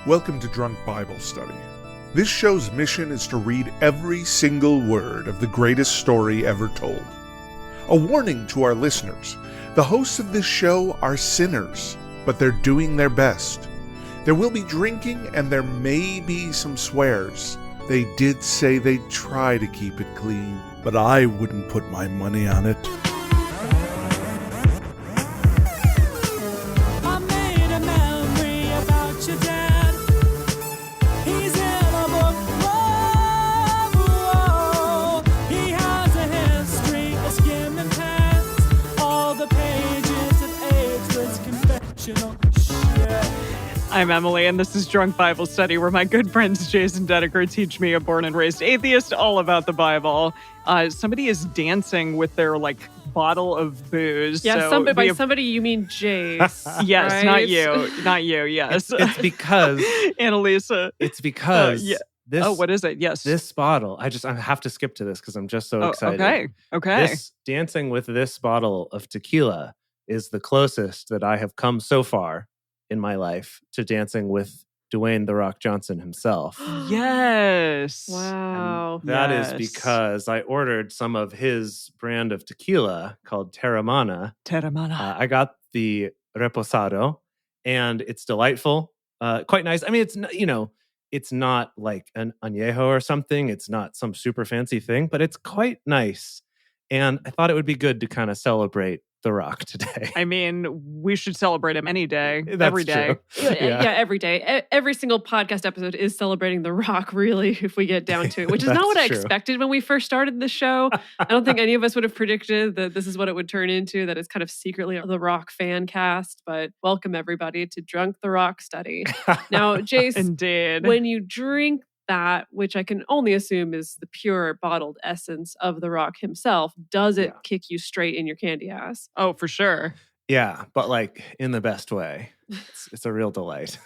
Welcome to Drunk Bible Study. This show's mission is to read every single word of the greatest story ever told. A warning to our listeners, the hosts of this show are sinners, but they're doing their best. There will be drinking and there may be some swears. They did say they'd try to keep it clean, but I wouldn't put my money on it. I'm Emily, and this is Drunk Bible Study, where my good friends Jason Dedeker teach me, a born and raised atheist, all about the Bible. Somebody is dancing with their, bottle of booze. Yeah, so by somebody you mean Jace. Yes, right? Not you, yes. It's because... Annalisa. It's because... This, what is it? Yes. This bottle, I have to skip to this because I'm just so excited. Okay. This dancing with this bottle of tequila is the closest that I have come so far in my life to dancing with Dwayne "The Rock" Johnson himself. Yes. Wow. And that is because I ordered some of his brand of tequila called Terramana. I got the Reposado, and it's delightful. Quite nice. I mean, it's not like an añejo or something. It's not some super fancy thing, but it's quite nice. And I thought it would be good to kind of celebrate The Rock today. I mean, we should celebrate him any day, every day. Yeah, every day. Every single podcast episode is celebrating The Rock, really, if we get down to it, which is not what I expected when we first started the show. I don't think any of us would have predicted that this is what it would turn into, that it's kind of secretly a The Rock fan cast. But welcome, everybody, to Drunk The Rock Study. Now, Jace, Indeed. When you drink that, which I can only assume is the pure bottled essence of The Rock himself, does it kick you straight in your candy ass? Oh, for sure. Yeah, but in the best way. It's a real delight.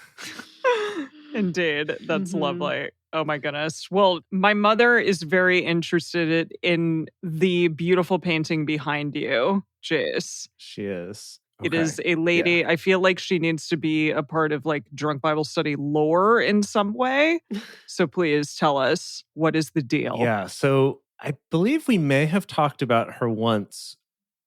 Indeed. That's lovely. Oh my goodness. Well, my mother is very interested in the beautiful painting behind you, Jace. She is. It is a lady. Yeah. I feel like she needs to be a part of Drunk Bible Study lore in some way. So please tell us, what is the deal? Yeah. So I believe we may have talked about her once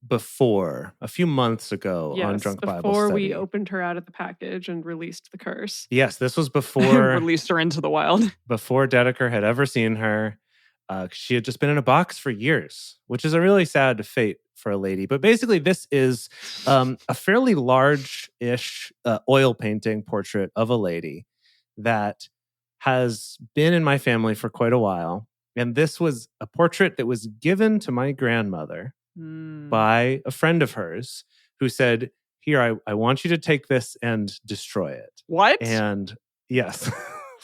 before, a few months ago on Drunk Bible Study. Before we opened her out of the package and released the curse. Yes, this was before... Released her into the wild. Before Dedeker had ever seen her. She had just been in a box for years, which is a really sad fate for a lady. But basically, this is a fairly large-ish oil painting portrait of a lady that has been in my family for quite a while. And this was a portrait that was given to my grandmother by a friend of hers who said, here, I want you to take this and destroy it. What? And yes...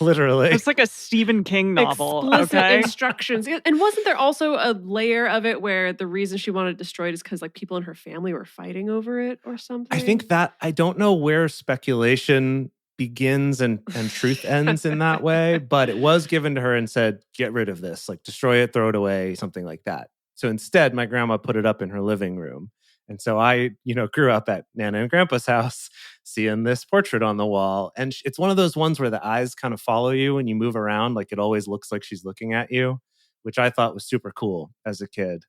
Literally. It's like a Stephen King novel. Explicit instructions. And wasn't there also a layer of it where the reason she wanted it destroyed is because people in her family were fighting over it or something? I think that, I don't know where speculation begins and truth ends in that way, but it was given to her and said, get rid of this, destroy it, throw it away, something like that. So instead, my grandma put it up in her living room. And so I, grew up at Nana and Grandpa's house seeing this portrait on the wall. And it's one of those ones where the eyes kind of follow you when you move around. It always looks like she's looking at you, which I thought was super cool as a kid.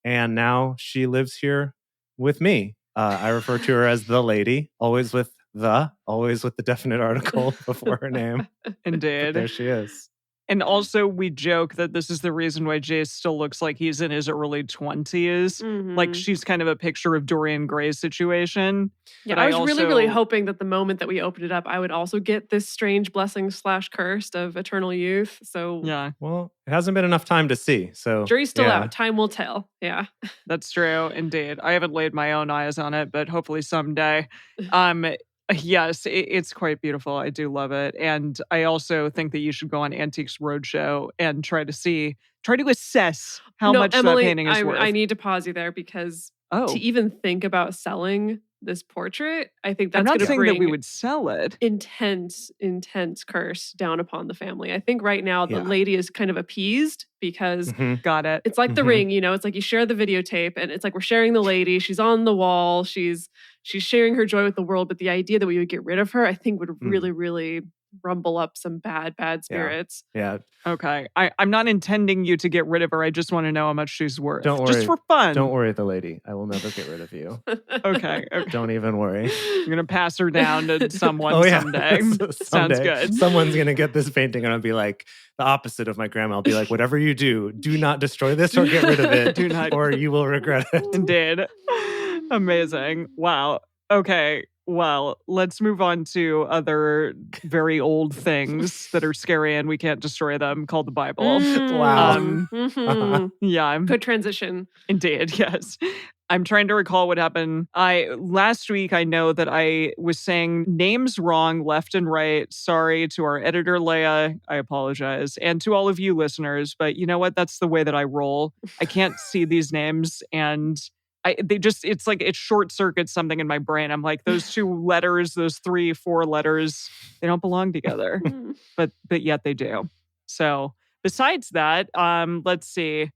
And now she lives here with me. I refer to her as the lady, always with the definite article before her name. Indeed. But there she is. And also, we joke that this is the reason why Jace still looks like he's in his early 20s. Mm-hmm. She's kind of a picture of Dorian Gray's situation. Yeah, I was really hoping that the moment that we opened it up, I would also get this strange blessing / cursed of eternal youth. So yeah. Well, it hasn't been enough time to see. So jury's still out. Time will tell. Yeah. That's true. Indeed. I haven't laid my own eyes on it, but hopefully someday. Yes, it's quite beautiful. I do love it. And I also think that you should go on Antiques Roadshow and try to assess how much Emily, that painting is worth. I need to pause you there because to even think about selling this portrait, I think that's going to bring... I'm not saying that we would sell it. Intense curse down upon the family. I think right now the lady is kind of appeased because... Got it. It's like The Ring, it's like you share the videotape and it's like we're sharing the lady. She's on the wall. She's sharing her joy with the world. But the idea that we would get rid of her, I think would really, really rumble up some bad spirits. Yeah. Okay. I'm not intending you to get rid of her. I just want to know how much she's worth. Don't worry. Just for fun. Don't worry, the lady. I will never get rid of you. Okay. Don't even worry. You're going to pass her down to someone someday. Sounds good. Someone's going to get this painting and I'll be like the opposite of my grandma. I'll be like, whatever you do not destroy this or get rid of it. Do not. Or you will regret it. Indeed. Amazing. Wow. Okay. Well, let's move on to other very old things that are scary and we can't destroy them, called the Bible. Wow. Yeah. Good transition. Indeed. Yes. I'm trying to recall what happened. Last week, I know that I was saying names wrong left and right. Sorry to our editor, Leia. I apologize. And to all of you listeners. But you know what? That's the way that I roll. I can't see these names and it's like it short circuits something in my brain. I'm like, those 2 letters, those 3-4 letters, they don't belong together, but yet they do. So besides that, let's see.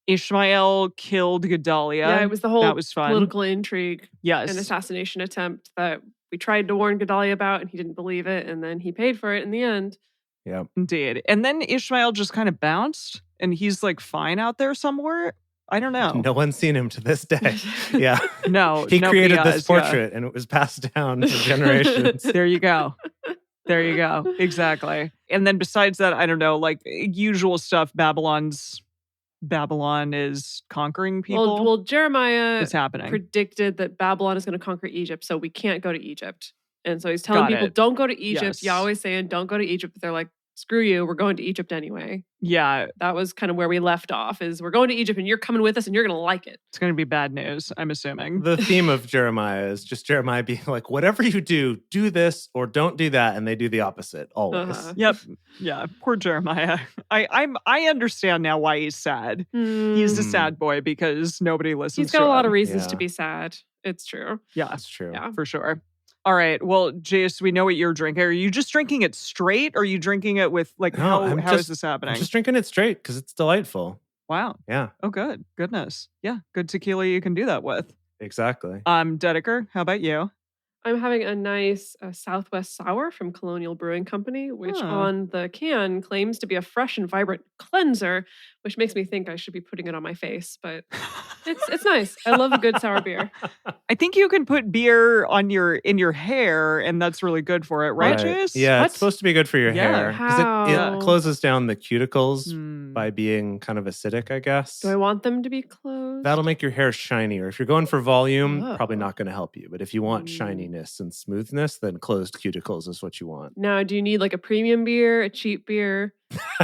Ishmael killed Gedaliah. Yeah, it was the whole that was fun. Political intrigue. Yes. An assassination attempt that we tried to warn Gedaliah about and he didn't believe it. And then he paid for it in the end. Yeah. Indeed. And then Ishmael just kind of bounced and he's like fine out there somewhere. I don't know. No one's seen him to this day. Yeah. No. He created this has, portrait and it was passed down for generations. There you go. There you go. Exactly. And then besides that, I don't know, like usual stuff, Babylon is conquering people. Well, Jeremiah is happening. Predicted that Babylon is going to conquer Egypt, so we can't go to Egypt. And so he's telling people, don't go to Egypt. Yes. Yahweh's saying, don't go to Egypt. But they're like, screw you, we're going to Egypt anyway. Yeah. That was kind of where we left off, is we're going to Egypt and you're coming with us and you're going to like it. It's going to be bad news, I'm assuming. The theme of Jeremiah is just Jeremiah being like, whatever you do this or don't do that. And they do the opposite always. Yep. Yeah. Poor Jeremiah. I understand now why he's sad. He's a sad boy because nobody listens to him. He's got a lot of reasons to be sad. It's true. Yeah. It's true. Yeah, for sure. All right. Well, Jace, we know what you're drinking. Are you just drinking it straight or are you drinking it with like how is this happening? I'm just drinking it straight because it's delightful. Wow. Yeah. Oh, good. Goodness. Yeah. Good tequila you can do that with. Exactly. Dedeker, how about you? I'm having a nice Southwest Sour from Colonial Brewing Company, which on the can claims to be a fresh and vibrant cleanser, which makes me think I should be putting it on my face. But it's nice. I love a good sour beer. I think you can put beer on in your hair, and that's really good for it, right, Chase? Yeah, it's supposed to be good for your hair. How? It closes down the cuticles by being kind of acidic, I guess. Do I want them to be closed? That'll make your hair shinier. If you're going for volume, probably not going to help you. But if you want shininess and smoothness, then closed cuticles is what you want. Now, do you need like a premium beer, a cheap beer,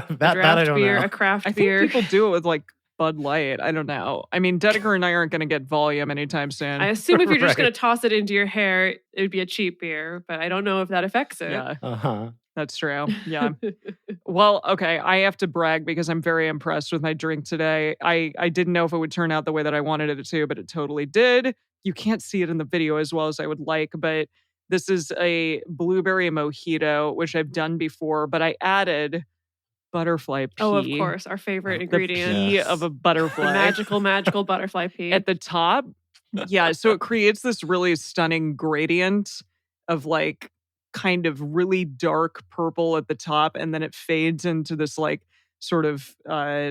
that I don't beer, know. a craft I beer? think people do it with like Bud Light. I don't know. I mean, Dedeker and I aren't going to get volume anytime soon. I assume if you're just going to toss it into your hair, it would be a cheap beer, but I don't know if that affects it. Yeah. That's true. Yeah. Well, okay. I have to brag because I'm very impressed with my drink today. I didn't know if it would turn out the way that I wanted it to, but it totally did. You can't see it in the video as well as I would like, but this is a blueberry mojito, which I've done before, but I added butterfly pea. Oh, of course. Our favorite ingredient. The pea of a butterfly. Magical butterfly pea. At the top. Yeah. So it creates this really stunning gradient of like kind of really dark purple at the top. And then it fades into this like sort of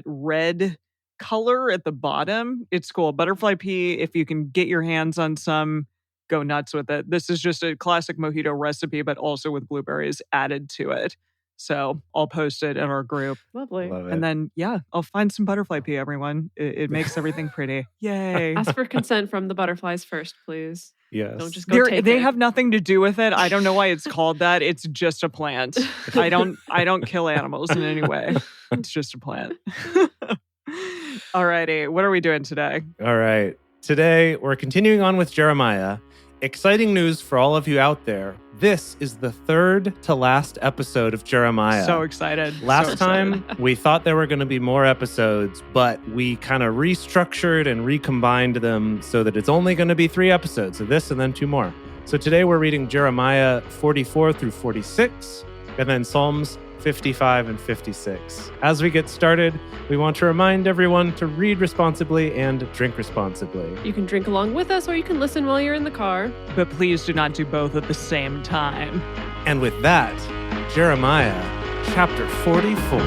red color at the bottom. It's cool. Butterfly pea, if you can get your hands on some, go nuts with it. This is just a classic mojito recipe, but also with blueberries added to it. So I'll post it in our group. Lovely. And then, I'll find some butterfly pea, everyone. It makes everything pretty. Yay. Ask for consent from the butterflies first, please. Yes. Don't just go take it. They have nothing to do with it. I don't know why it's called that. It's just a plant. I don't kill animals in any way. It's just a plant. Alrighty. What are we doing today? All right. Today, we're continuing on with Jeremiah. Exciting news for all of you out there. This is the third to last episode of Jeremiah. So excited. Last time, we thought there were going to be more episodes, but we kind of restructured and recombined them so that it's only going to be 3 episodes of this and then 2 more. So today we're reading Jeremiah 44 through 46, and then Psalms 55 and 56. As we get started, we want to remind everyone to read responsibly and drink responsibly. You can drink along with us or you can listen while you're in the car. But please do not do both at the same time. And with that, Jeremiah chapter 44.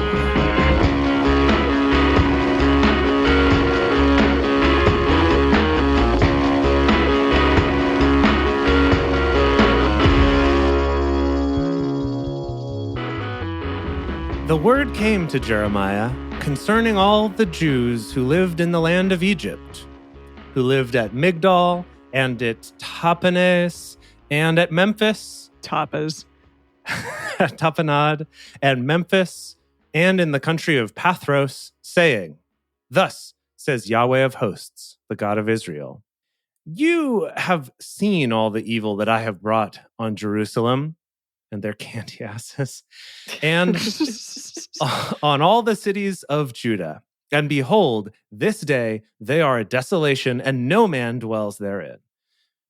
The word came to Jeremiah concerning all the Jews who lived in the land of Egypt, who lived at Migdol and at Tapanes and at Memphis, Tapas. Tapanad and Memphis, and in the country of Pathros, saying, "Thus says Yahweh of hosts, the God of Israel, you have seen all the evil that I have brought on Jerusalem and their candy asses, and on all the cities of Judah. And behold, this day they are a desolation, and no man dwells therein.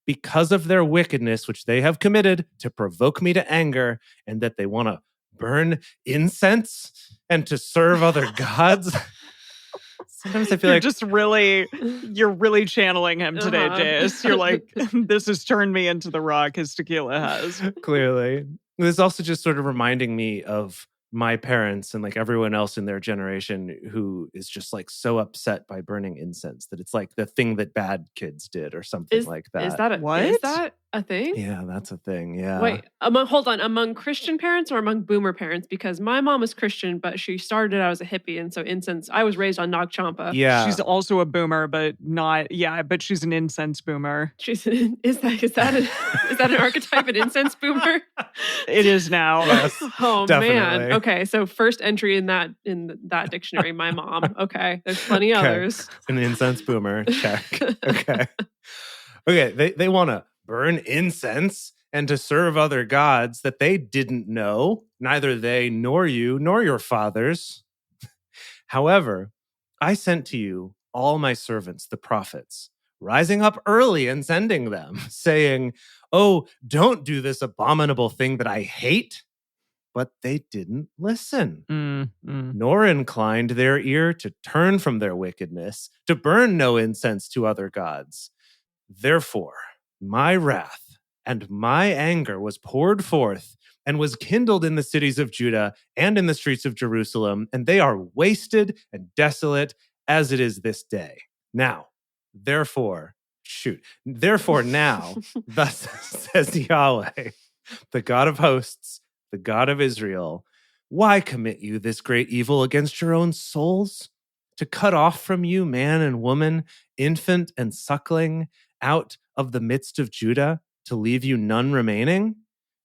Because of their wickedness, which they have committed to provoke me to anger, and that they want to burn incense and to serve other gods." Sometimes I feel you're really channeling him today, Jace. You're like, this has turned me into the rock his tequila has. Clearly. This is also just sort of reminding me of my parents and like everyone else in their generation who is just like so upset by burning incense that it's like the thing that bad kids did or something like that. Is that a thing? Yeah, that's a thing. Yeah. Wait, among Christian parents or among boomer parents? Because my mom is Christian, but she started out as a hippie, and so incense. I was raised on Nag Champa. Yeah, she's also a boomer, but not. Yeah, but she's an incense boomer. Is that an archetype, an incense boomer? It is now. Yes, Oh definitely. man. Okay, so first entry in that dictionary, my mom. Okay, there's plenty others. An incense boomer. Check. Okay. Okay. They want to burn incense and to serve other gods that they didn't know, neither they nor you nor your fathers. However, I sent to you all my servants, the prophets, rising up early and sending them, saying, "Oh, don't do this abominable thing that I hate." But they didn't listen, nor inclined their ear to turn from their wickedness, to burn no incense to other gods. Therefore, my wrath and my anger was poured forth and was kindled in the cities of Judah and in the streets of Jerusalem, and they are wasted and desolate as it is this day. Therefore now, thus says Yahweh, the God of hosts, the God of Israel, why commit you this great evil against your own souls? To cut off from you man and woman, infant and suckling, out of the midst of Judah, to leave you none remaining?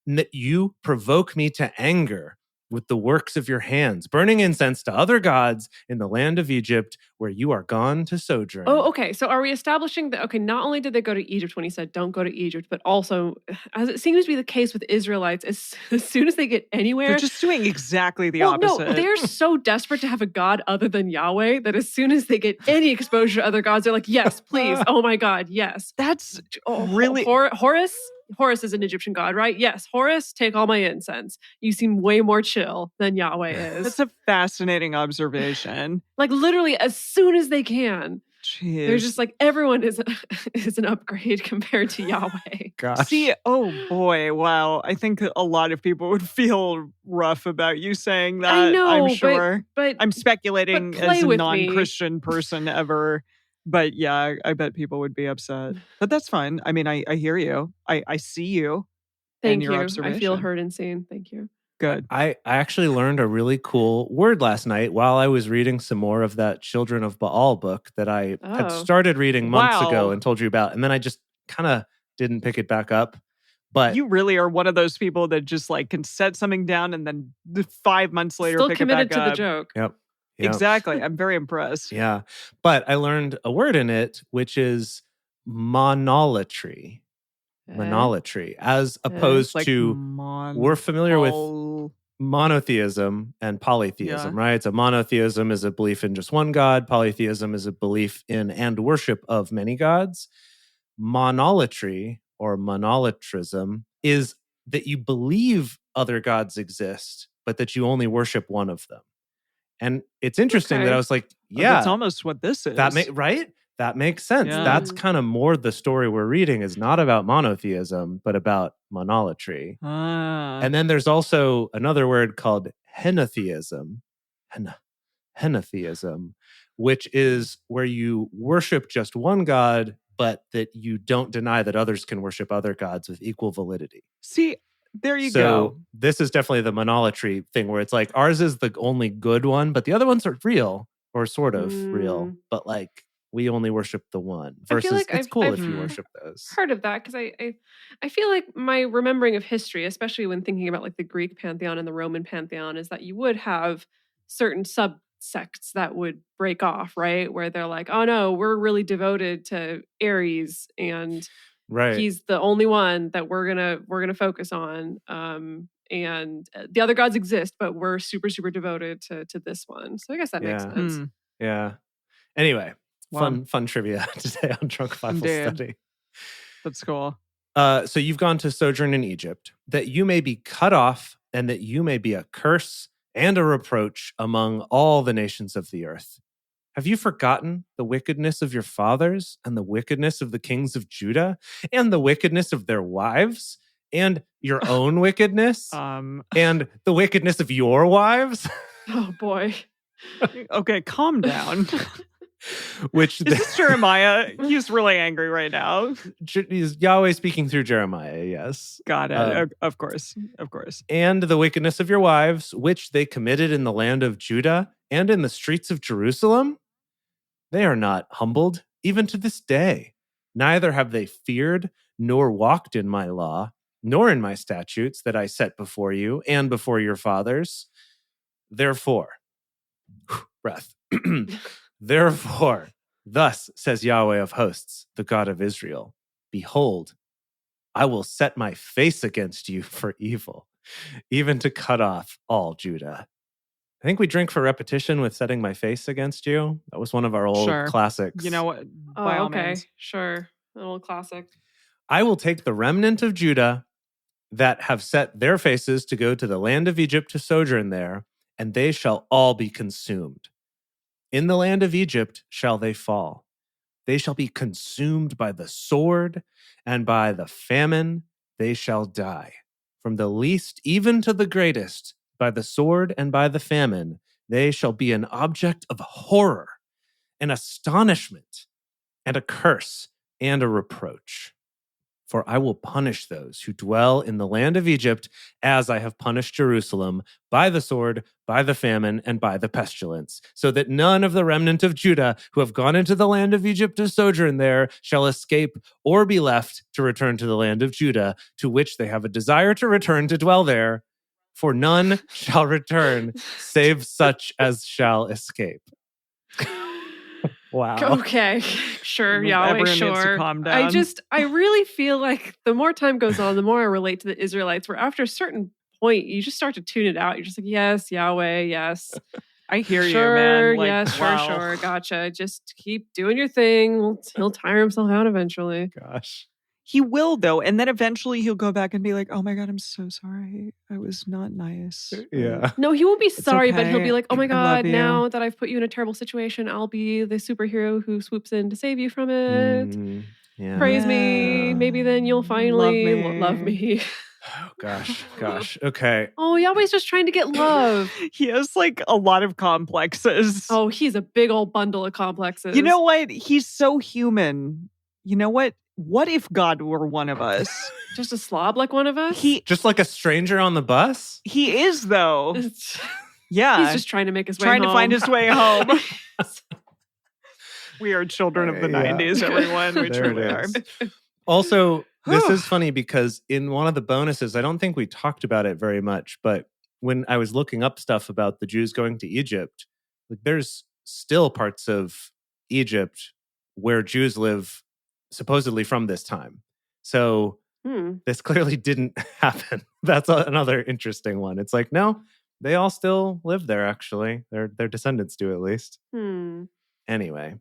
And that you provoke me to anger with the works of your hands, burning incense to other gods in the land of Egypt, where you are gone to sojourn. Oh, okay. So are we establishing that, not only did they go to Egypt when he said, don't go to Egypt, but also, as it seems to be the case with Israelites, as soon as they get anywhere... They're just doing exactly the opposite. No, they're so desperate to have a God other than Yahweh that as soon as they get any exposure to other gods, they're like, yes, please. Oh my God, yes. That's really... Horus is an Egyptian god, right? Yes, Horus, take all my incense. You seem way more chill than Yahweh is. That's a fascinating observation. Like literally as soon as they can. Jeez. They're just like, everyone is an upgrade compared to Yahweh. Gosh. See, oh boy, wow. I think a lot of people would feel rough about you saying that. I know, I'm sure. but I'm speculating but as a non-Christian person ever. But yeah, I bet people would be upset. But that's fine. I mean, I hear you. I see you. Thank your you. Observation. I feel heard and seen. Thank you. Good. I actually learned a really cool word last night while I was reading some more of that Children of Baal book that I had started reading months ago and told you about. And then I just kind of didn't pick it back up. But you really are one of those people that just like can set something down and then 5 months later still pick it back up. Still committed to the joke. Yep. Exactly. I'm very impressed. Yeah. But I learned a word in it, which is monolatry. Monolatry, as opposed like to, we're familiar with monotheism and polytheism, right? So monotheism is a belief in just one God. Polytheism is a belief in and worship of many gods. Monolatry or monolatrism is that you believe other gods exist, but that you only worship one of them. And it's interesting that I was like, yeah. That's almost what this is. Right? That makes sense. Yeah. That's kind of more the story we're reading is not about monotheism, but about monolatry. And then there's also another word called henotheism. Henotheism, which is where you worship just one God, but that you don't deny that others can worship other gods with equal validity. See, there you So go. this is definitely the monolatry thing where it's like ours is the only good one, but the other ones are real or sort of real, but like we only worship the one versus like it's cool if you I've worship those. Heard of that because I feel like my remembering of history, especially when thinking about like the Greek pantheon and the Roman pantheon, is that you would have certain subsects that would break off, right? Where they're like, oh no, we're really devoted to Ares and he's the only one that we're gonna focus on. And the other gods exist, but we're super, super devoted to this one. So I guess that makes sense. Yeah. Anyway, Wow. fun trivia today on Drunk Bible Study. That's cool. So you've gone to sojourn in Egypt, that you may be cut off and that you may be a curse and a reproach among all the nations of the earth. Have you forgotten the wickedness of your fathers and the wickedness of the kings of Judah and the wickedness of their wives and your own wickedness and the wickedness of your wives? Oh boy. Okay, calm down. Which is this Jeremiah? He's really angry right now. He's Yahweh speaking through Jeremiah, yes. Got it. Of course. And the wickedness of your wives, which they committed in the land of Judah and in the streets of Jerusalem. They are not humbled, even to this day. Neither have they feared, nor walked in my law, nor in my statutes that I set before you and before your fathers. Therefore, breath. Therefore, thus says Yahweh of hosts, the God of Israel, behold, I will set my face against you for evil, even to cut off all Judah. I think we drink for repetition with setting my face against you. That was one of our old classics. You know what? By all means. Sure. An old classic. I will take the remnant of Judah that have set their faces to go to the land of Egypt to sojourn there, and they shall all be consumed. In the land of Egypt shall they fall. They shall be consumed by the sword, and by the famine they shall die. From the least even to the greatest, by the sword and by the famine, they shall be an object of horror, an astonishment, and a curse, and a reproach. For I will punish those who dwell in the land of Egypt as I have punished Jerusalem by the sword, by the famine, and by the pestilence, so that none of the remnant of Judah who have gone into the land of Egypt to sojourn there shall escape or be left to return to the land of Judah, to which they have a desire to return to dwell there. For none shall return, save such as shall escape. Wow. Okay. Sure. Yahweh, Everyone sure. needs to calm down. I really feel like the more time goes on, the more I relate to the Israelites, where after a certain point, you just start to tune it out. You're just like, yes, Yahweh, yes. I hear you, Sure, man. Like, yes, wow. sure. Gotcha. Just keep doing your thing. He'll tire himself out eventually. Gosh. He will, though. And then eventually he'll go back and be like, oh my God, I'm so sorry. I was not nice. Yeah. No, he won't be sorry, but he'll okay. be like, oh my I God, love you. now that I've put you in a terrible situation, I'll be the superhero who swoops in to save you from it. Yeah. Praise me. Maybe then you'll finally love me. Oh, gosh. Okay. Oh, Yahweh's just trying to get love. He has like a lot of complexes. Oh, he's a big old bundle of complexes. You know what? He's so human. You know what? What if God were one of us? Just a slob like one of us? Just like a stranger on the bus? He is, though. Yeah. He's just trying to make his way trying home. to find his way home. We are children of the 90s, everyone. We There truly it are. is. Also, this is funny because in one of the bonuses, I don't think we talked about it very much, but when I was looking up stuff about the Jews going to Egypt, like there's still parts of Egypt where Jews live supposedly from this time. So this clearly didn't happen. That's another interesting one. It's like, no, they all still live there, actually. Their descendants do, at least. Anyway.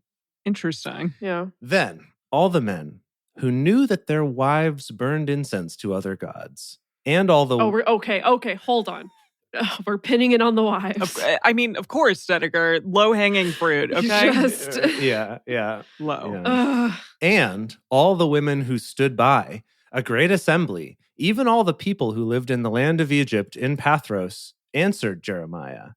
Interesting. Yeah. Then all the men who knew that their wives burned incense to other gods, and all the... Oh, okay, hold on. We're pinning it on the wives. I mean, of course, Dedeker, low-hanging fruit, okay? Just Yeah. Low. Yeah. And all the women who stood by, a great assembly, even all the people who lived in the land of Egypt in Pathros, answered Jeremiah.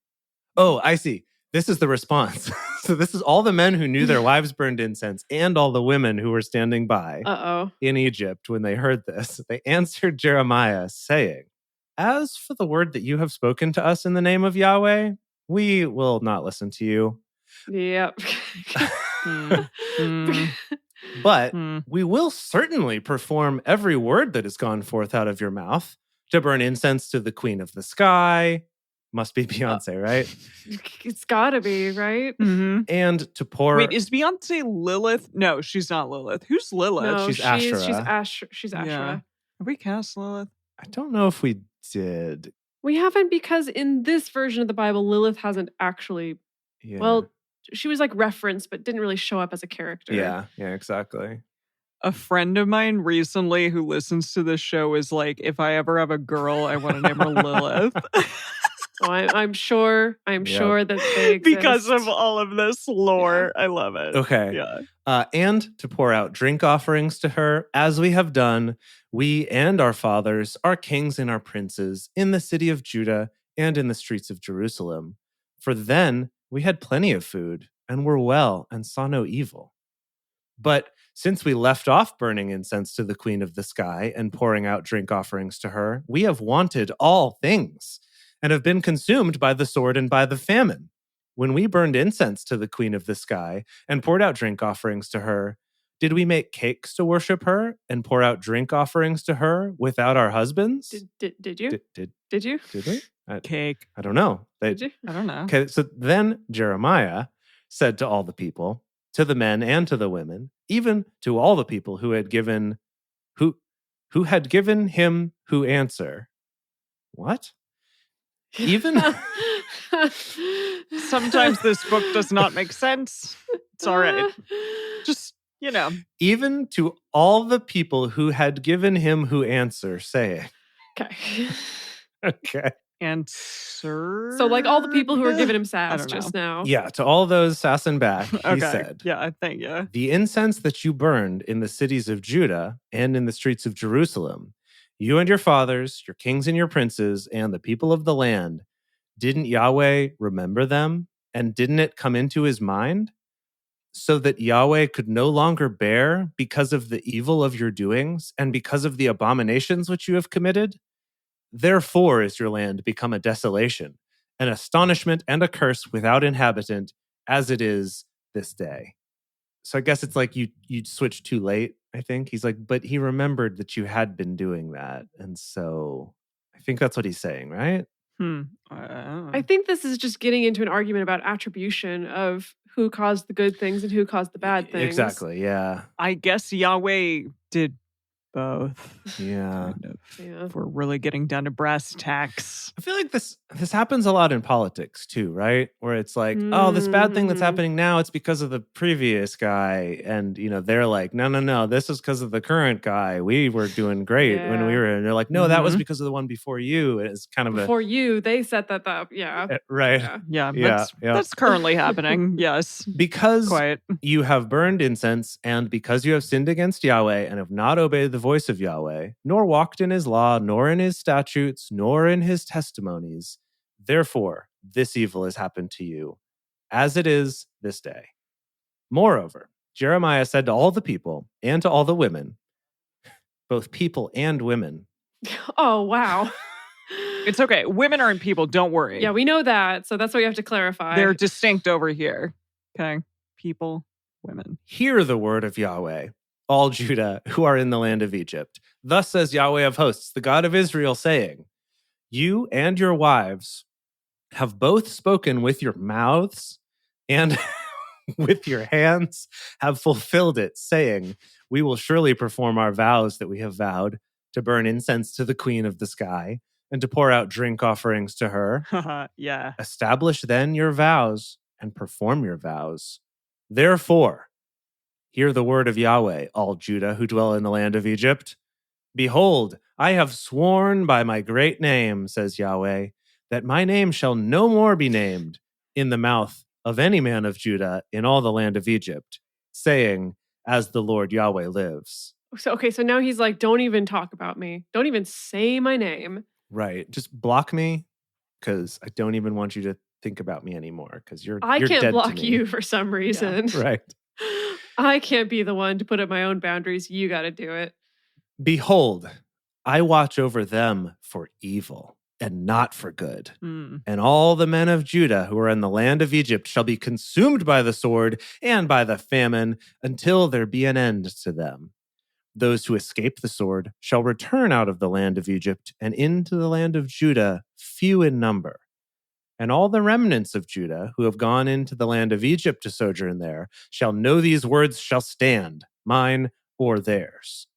Oh, I see. This is the response. So this is all the men who knew their wives burned incense and all the women who were standing by in Egypt when they heard this. They answered Jeremiah, saying, as for the word that you have spoken to us in the name of Yahweh, we will not listen to you. Yep. But we will certainly perform every word that has gone forth out of your mouth to burn incense to the queen of the sky. Must be Beyonce, right? It's gotta be, right? Mm-hmm. And to pour... Wait, is Beyonce Lilith? No, she's not Lilith. Who's Lilith? No, she's Asherah. She's Asherah. Yeah. Have we cast Lilith? I don't know if we did. We haven't, because in this version of the Bible, Lilith hasn't actually... Yeah. Well, she was like referenced, but didn't really show up as a character. Yeah, exactly. A friend of mine recently who listens to this show is like, if I ever have a girl, I want to name her Lilith. Oh, I'm sure that they exist. Because of all of this lore. Yeah. I love it. Okay. Yeah. And to pour out drink offerings to her, as we have done, we and our fathers, our kings and our princes, in the city of Judah and in the streets of Jerusalem. For then we had plenty of food and were well and saw no evil. But since we left off burning incense to the queen of the sky and pouring out drink offerings to her, we have wanted all things and have been consumed by the sword and by the famine. When we burned incense to the queen of the sky and poured out drink offerings to her, did we make cakes to worship her and pour out drink offerings to her without our husbands? Did you? Did you? Did we? Cake. I don't know. Did you? I don't know. Okay, so then Jeremiah said to all the people, to the men and to the women, even to all the people who had given him who answer. What? Even sometimes this book does not make sense. It's all right. Just, even to all the people who had given him who answer, saying. Okay. Answer. So like all the people who were giving him sass just now. Yeah, to all those sass and back, he said. Yeah, I think, yeah. The incense that you burned in the cities of Judah and in the streets of Jerusalem, you and your fathers, your kings and your princes, and the people of the land, didn't Yahweh remember them? And didn't it come into his mind? So that Yahweh could no longer bear because of the evil of your doings and because of the abominations which you have committed? Therefore is your land become a desolation, an astonishment and a curse without inhabitant, as it is this day. So I guess it's like you switched too late, I think. He's like, but he remembered that you had been doing that. And so I think that's what he's saying, right? I think this is just getting into an argument about attribution of who caused the good things and who caused the bad things. Exactly, yeah. I guess Yahweh did both. Yeah. Kind of. Yeah. If we're really getting down to brass tacks. I feel like this happens a lot in politics too, right? Where it's like, oh, this bad thing that's happening now, it's because of the previous guy. And, they're like, no, this is because of the current guy. We were doing great when we were, and they're like, no, that was because of the one before you. And it's kind of before you, they set that up. Yeah. Right. Yeah. That's currently happening. Yes. Because you have burned incense and because you have sinned against Yahweh and have not obeyed the voice of Yahweh, nor walked in his law, nor in his statutes, nor in his testimonies. Therefore, this evil has happened to you, as it is this day. Moreover, Jeremiah said to all the people and to all the women, both people and women. Oh, wow. It's okay. Women aren't people. Don't worry. Yeah, we know that. So that's what you have to clarify. They're distinct over here. Okay. People, women. Hear the word of Yahweh, all Judah who are in the land of Egypt. Thus says Yahweh of hosts, the God of Israel, saying, you and your wives have both spoken with your mouths and with your hands have fulfilled it, saying, we will surely perform our vows that we have vowed to burn incense to the queen of the sky and to pour out drink offerings to her. Yeah. Establish then your vows and perform your vows. Therefore, hear the word of Yahweh, all Judah who dwell in the land of Egypt. Behold, I have sworn by my great name, says Yahweh, that my name shall no more be named in the mouth of any man of Judah in all the land of Egypt, saying, as the Lord Yahweh lives. So now he's like, don't even talk about me. Don't even say my name. Right. Just block me, because I don't even want you to think about me anymore, because you're I can't dead block to me. you for some reason. Right. I can't be the one to put up my own boundaries. You got to do it. Behold, I watch over them for evil and not for good. And all the men of Judah who are in the land of Egypt shall be consumed by the sword and by the famine until there be an end to them. Those who escape the sword shall return out of the land of Egypt and into the land of Judah, few in number. And all the remnants of Judah who have gone into the land of Egypt to sojourn there shall know these words shall stand, mine or theirs.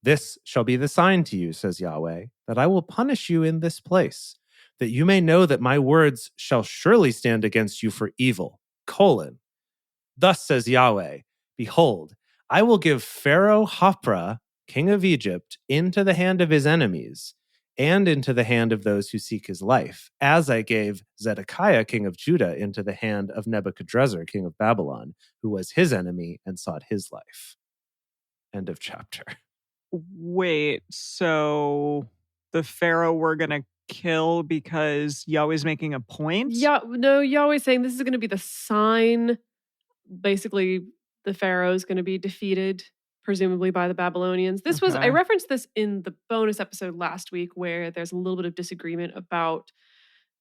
This shall be the sign to you, says Yahweh, that I will punish you in this place, that you may know that my words shall surely stand against you for evil. Thus says Yahweh, behold, I will give Pharaoh Hophra, king of Egypt, into the hand of his enemies, and into the hand of those who seek his life, as I gave Zedekiah, king of Judah, into the hand of Nebuchadrezzar, king of Babylon, who was his enemy and sought his life. End of chapter. Wait, so the Pharaoh we're going to kill because Yahweh's making a point? Yeah, no, Yahweh's saying this is going to be the sign. Basically, the Pharaoh is going to be defeated, presumably by the Babylonians. I referenced this in the bonus episode last week, where there's a little bit of disagreement about,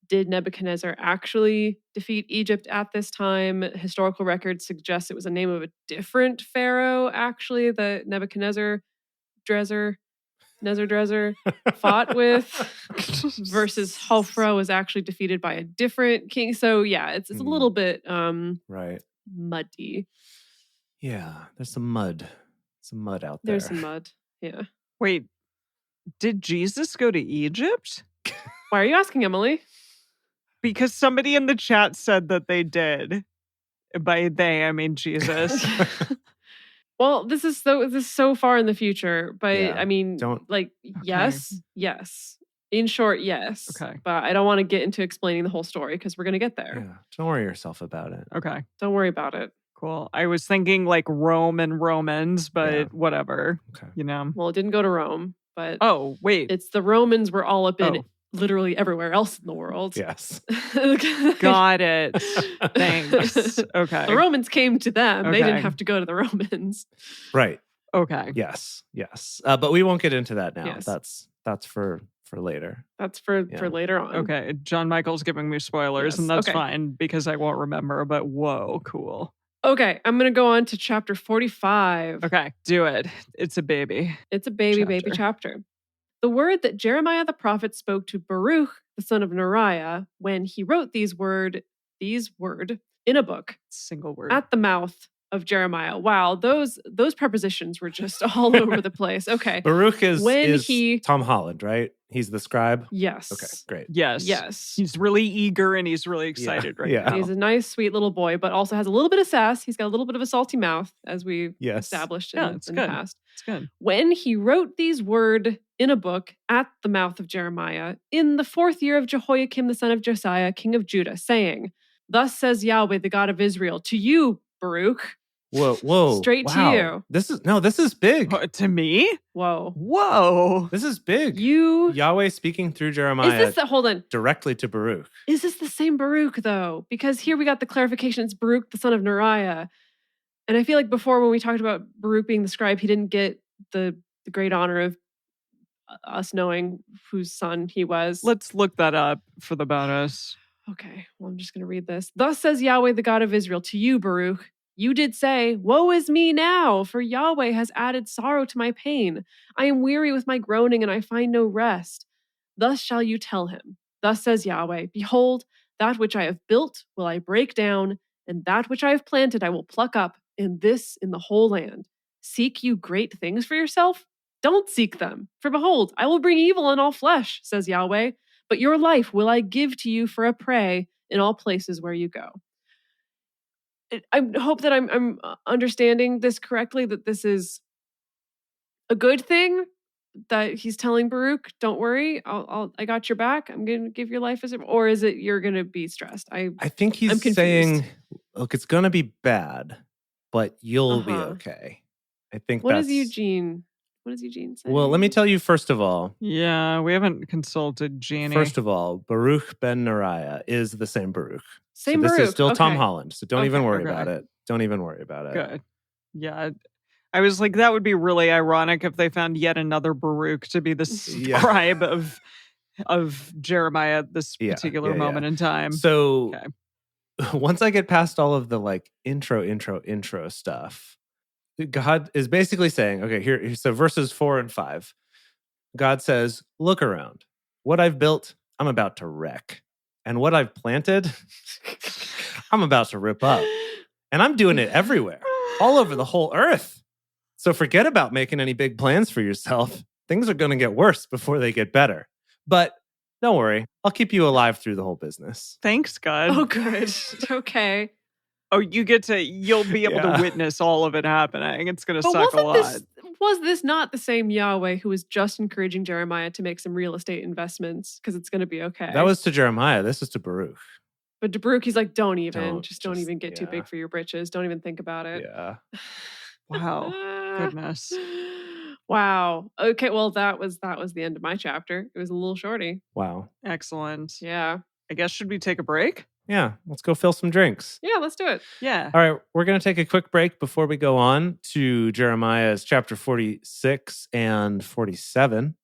did Nebuchadnezzar actually defeat Egypt at this time? Historical records suggest it was a name of a different Pharaoh, actually, that Nebuchadnezzar fought with, versus Hophra was actually defeated by a different king. So yeah, it's a little bit right, muddy. Yeah, there's some mud out there. There's some mud. Yeah. Wait, did Jesus go to Egypt? Why are you asking, Emily? Because somebody in the chat said that they did. By they, I mean Jesus. Well, this is so far in the future, but Yeah, I mean, yes. In short, yes. Okay. But I don't want to get into explaining the whole story because we're going to get there. Yeah, don't worry yourself about it. Okay. Don't worry about it. Cool. I was thinking like Rome and Romans, but whatever. Okay. You know? Well, it didn't go to Rome, but oh, wait. It's the Romans were all up in literally everywhere else in the world. Yes. Got it. Thanks. Okay. The Romans came to them. They Okay. didn't have to go to the Romans. Right. Okay. Yes. But we won't get into that now. Yes. That's for later. That's for later on. Okay. John Michael's giving me spoilers, Yes, and that's okay. fine because I won't remember, but whoa, cool. Okay, I'm going to go on to chapter 45. Okay, do it. It's a baby. It's a baby chapter. The word that Jeremiah the prophet spoke to Baruch, the son of Neriah, when he wrote these word in a book Single word. at the mouth of Jeremiah. Wow, those prepositions were just all over the place. Okay. Baruch is Tom Holland, right? He's the scribe? Yes. Okay, great. Yes. He's really eager and he's really excited right now. He's a nice, sweet little boy, but also has a little bit of sass. He's got a little bit of a salty mouth, as we established in the past. It's good. When he wrote these word in a book at the mouth of Jeremiah, in the 4th year of Jehoiakim the son of Josiah, king of Judah, saying, Thus says Yahweh, the God of Israel, to you, Baruch. Whoa. Straight to you. This is big. To me? Whoa. This is big. You Yahweh speaking through Jeremiah. Hold on. Directly to Baruch. Is this the same Baruch though? Because here we got the clarification, it's Baruch, the son of Neriah. And I feel like before when we talked about Baruch being the scribe, he didn't get the great honor of us knowing whose son he was. Let's look that up for the bonus. Okay, well, I'm just going to read this. Thus says Yahweh, the God of Israel, to you, Baruch, you did say, Woe is me now, for Yahweh has added sorrow to my pain. I am weary with my groaning, and I find no rest. Thus shall you tell him. Thus says Yahweh, Behold, that which I have built will I break down, and that which I have planted I will pluck up, in the whole land. Seek you great things for yourself? Don't seek them. For behold, I will bring evil on all flesh, says Yahweh, but your life will I give to you for a prey in all places where you go. I hope that I'm understanding this correctly, that this is a good thing that he's telling Baruch, don't worry, I got your back. I'm going to give your life as a, or is it you're going to be stressed? I think I'm he's confused. saying, look, it's going to be bad, but you'll be Uh-huh. okay. I think What that's... does Eugene say? Well, let me tell you first of all. Yeah, we haven't consulted Jeannie. First of all, Baruch ben Neriah is the same Baruch. Same so this Baruch. is still Tom Okay. Holland, so don't even worry Okay. about it. Don't even worry about it. Good. Yeah. I was like, that would be really ironic if they found yet another Baruch to be the scribe of Jeremiah at this particular moment in time. So once I get past all of the like intro stuff, God is basically saying, okay, here, so verses 4 and 5, God says, look around. What I've built, I'm about to wreck. And what I've planted, I'm about to rip up. And I'm doing it everywhere, all over the whole earth. So forget about making any big plans for yourself. Things are going to get worse before they get better. But don't worry, I'll keep you alive through the whole business. Thanks, God. Oh, good. Okay. Oh, you'll be able to witness all of it happening. It's going to suck a lot. Was this not the same Yahweh who was just encouraging Jeremiah to make some real estate investments because it's going to be okay? That was to Jeremiah. This is to Baruch. But to Baruch, he's like, don't even get too big for your britches. Don't even think about it. Yeah. Wow. Goodness. Wow. Okay. Well, that was the end of my chapter. It was a little shorty. Wow. Excellent. Yeah. I guess, should we take a break? Yeah. Let's go fill some drinks. Yeah, let's do it. Yeah. All right. We're going to take a quick break before we go on to Jeremiah's chapter 46 and 47.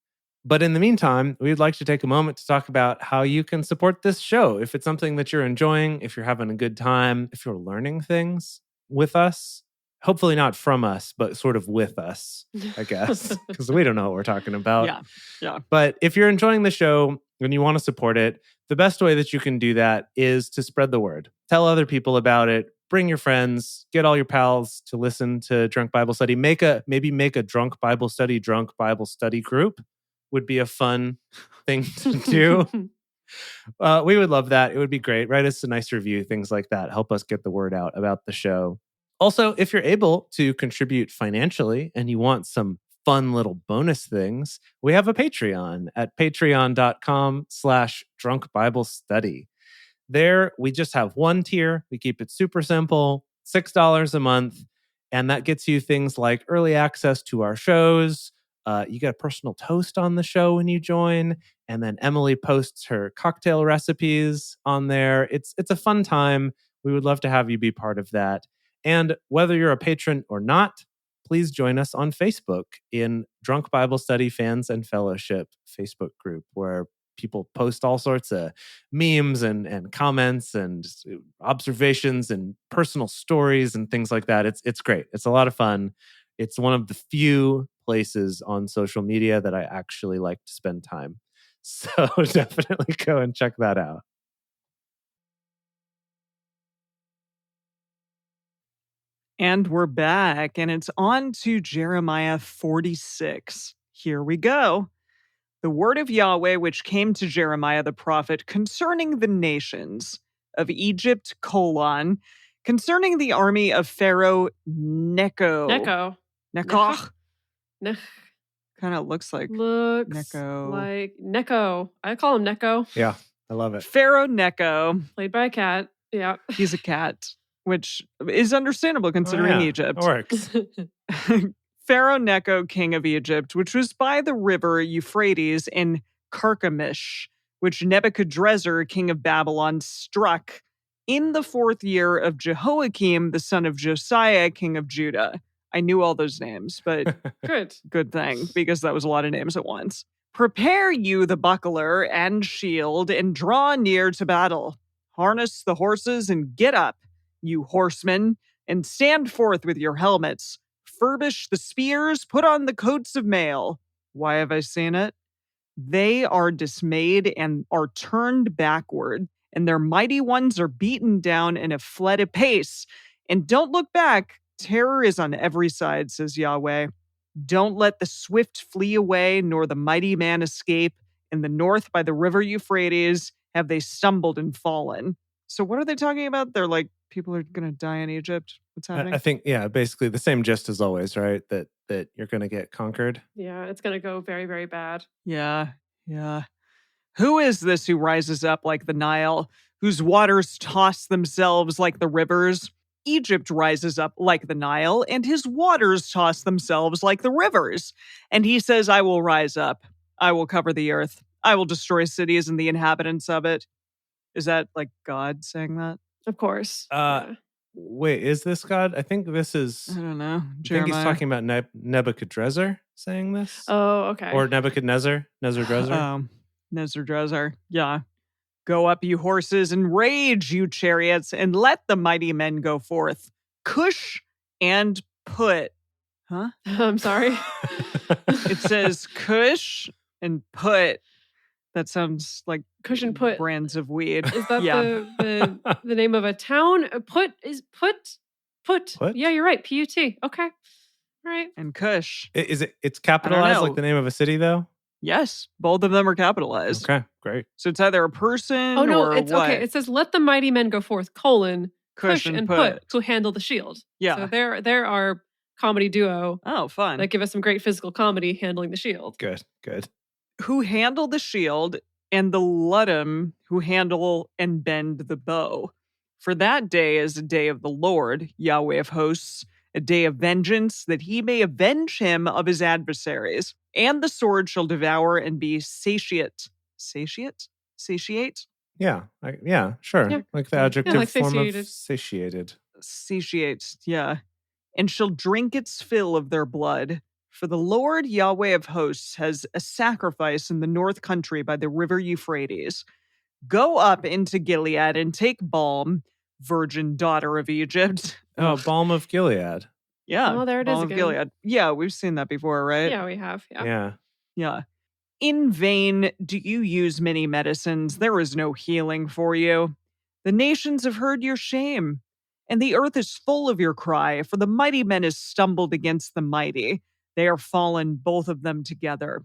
But in the meantime, we'd like to take a moment to talk about how you can support this show. If it's something that you're enjoying, if you're having a good time, if you're learning things with us, hopefully not from us, but sort of with us, I guess, because we don't know what we're talking about. Yeah. But if you're enjoying the show and you want to support it, the best way that you can do that is to spread the word. Tell other people about it. Bring your friends. Get all your pals to listen to Drunk Bible Study. Maybe make a Drunk Bible Study group. Would be a fun thing to do. We would love that. It would be great. Write us a nice review, things like that. Help us get the word out about the show. Also, if you're able to contribute financially and you want some fun little bonus things, we have a Patreon at patreon.com/drunkbiblestudy. There, we just have one tier. We keep it super simple, $6 a month. And that gets you things like early access to our shows. You get a personal toast on the show when you join. And then Emily posts her cocktail recipes on there. It's a fun time. We would love to have you be part of that. And whether you're a patron or not, please join us on Facebook in Drunk Bible Study Fans and Fellowship Facebook group, where people post all sorts of memes and comments and observations and personal stories and things like that. It's great. It's a lot of fun. It's one of the few places on social media that I actually like to spend time. So definitely go and check that out. And we're back, and it's on to Jeremiah 46. Here we go. The word of Yahweh which came to Jeremiah the prophet concerning the nations of Egypt, concerning the army of Pharaoh Necho. Necho. Kind of looks like Necho. Like Necho. I call him Necho. Yeah, I love it. Pharaoh Necho. Played by a cat. Yeah. He's a cat, which is understandable considering Egypt. It works. Pharaoh Necho, king of Egypt, which was by the river Euphrates in Carchemish, which Nebuchadrezzar, king of Babylon, struck in the 4th year of Jehoiakim, the son of Josiah, king of Judah. I knew all those names, but good thing, because that was a lot of names at once. Prepare you the buckler and shield, and draw near to battle. Harness the horses and get up, you horsemen, and stand forth with your helmets. Furbish the spears, put on the coats of mail. Why have I seen it? They are dismayed and are turned backward, and their mighty ones are beaten down and have fled apace. And don't look back. Terror is on every side, says Yahweh. Don't let the swift flee away, nor the mighty man escape. In the north by the river Euphrates have they stumbled and fallen. So what are they talking about? They're like, people are going to die in Egypt. What's happening? I think, basically the same gist as always, right? That you're going to get conquered. Yeah, it's going to go very, very bad. Yeah. Who is this who rises up like the Nile, whose waters toss themselves like the rivers? Egypt rises up like the Nile, and his waters toss themselves like the rivers. And he says, I will rise up. I will cover the earth. I will destroy cities and the inhabitants of it. Is that like God saying that? Of course. Wait, is this God? I think this is... I don't know. I think Jeremiah. he's talking about Nebuchadnezzar saying this. Oh, okay. Or Nebuchadnezzar. Nebuchadnezzar. Yeah. Go up, you horses, and rage, you chariots, and let the mighty men go forth. Cush and Put. Huh? I'm sorry. It says Cush and Put. That sounds like Cush and Put. brands of weed. Is that Yeah. the name of a town? Put. Put? Yeah, you're right. P-U-T. Okay. All right. And Cush. It's capitalized like the name of a city, though? Yes, both of them are capitalized. Okay, great. So it's either a person Oh, no, or it's what? okay. It says, let the mighty men go forth, Cush and Put, who handle the shield. Yeah. So they're our comedy duo. Oh, fun. That give us some great physical comedy handling the shield. Good. Who handle the shield, and the Luddim who handle and bend the bow. For that day is a day of the Lord, Yahweh of hosts, a day of vengeance, that he may avenge him of his adversaries. And the sword shall devour and be satiate. Satiate? Yeah, sure. Yeah. Like the adjective like form satiated. of satiated. Satiate, yeah. And shall drink its fill of their blood. For the Lord Yahweh of hosts has a sacrifice in the north country by the river Euphrates. Go up into Gilead and take balm, virgin daughter of Egypt. Oh, Balm of Gilead. Yeah. Oh, there it is balm of again. Gilead. Yeah, we've seen that before, right? Yeah, we have. Yeah. Yeah. In vain do you use many medicines. There is no healing for you. The nations have heard your shame, and the earth is full of your cry, for the mighty men has stumbled against the mighty. They are fallen, both of them together.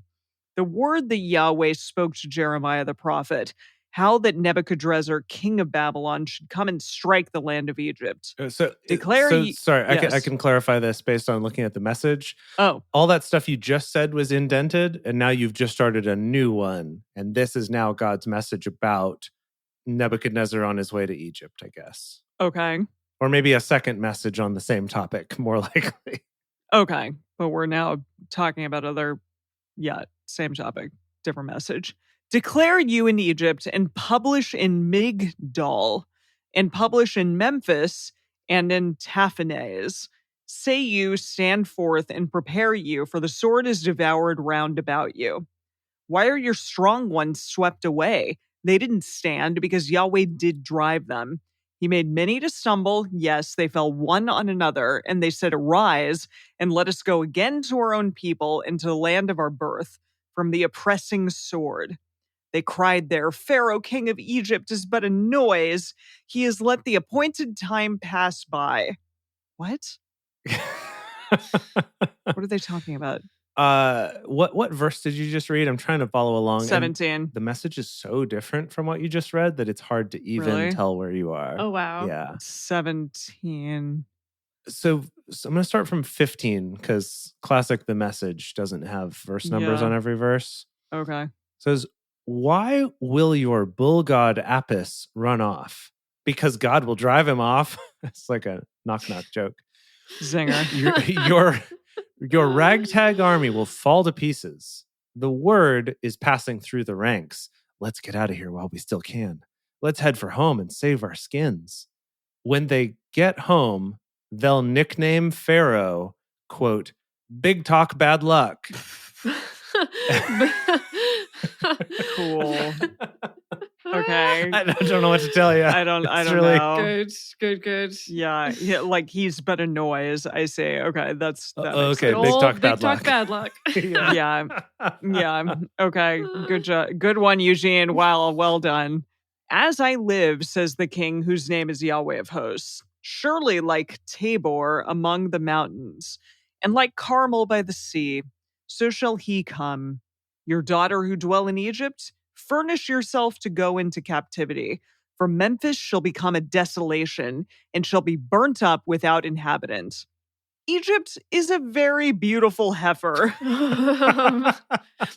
The word that Yahweh spoke to Jeremiah the prophet, how that Nebuchadnezzar, king of Babylon, should come and strike the land of Egypt. Sorry, Yes. I can clarify this based on looking at the message. Oh. All that stuff you just said was indented, and now you've just started a new one. And this is now God's message about Nebuchadnezzar on his way to Egypt, I guess. Okay. Or maybe a second message on the same topic, more likely. Okay. But we're now talking about same topic, different message. Declare you in Egypt and publish in Migdol and publish in Memphis and in Taphanes. Say you, stand forth and prepare you, for the sword is devoured round about you. Why are your strong ones swept away? They didn't stand because Yahweh did drive them. He made many to stumble. Yes, they fell one on another, and they said, arise, and let us go again to our own people and to the land of our birth, from the oppressing sword. They cried there, Pharaoh, king of Egypt, is but a noise. He has let the appointed time pass by. What? What are they talking about? What verse did you just read? I'm trying to follow along. 17. And the message is so different from what you just read that it's hard to even tell where you are. Oh, wow. Yeah. 17. So I'm going to start from 15 because classic The Message doesn't have verse numbers on every verse. Okay. It says, why will your bull god Apis run off? Because God will drive him off. It's like a knock-knock joke. Zinger. Your ragtag army will fall to pieces. The word is passing through the ranks. Let's get out of here while we still can. Let's head for home and save our skins. When they get home, they'll nickname Pharaoh, quote, Big Talk Bad Luck. Cool. Okay. I don't know what to tell you. I don't really know. Good. Yeah, like he's but a noise. I say, okay, that okay. Big talk, bad luck. Yeah. Okay, good job. Good one, Eugene. Well done. As I live, says the king, whose name is Yahweh of hosts, surely like Tabor among the mountains, and like Carmel by the sea, so shall he come. Your daughter who dwell in Egypt, furnish yourself to go into captivity. For Memphis shall become a desolation and shall be burnt up without inhabitant. Egypt is a very beautiful heifer.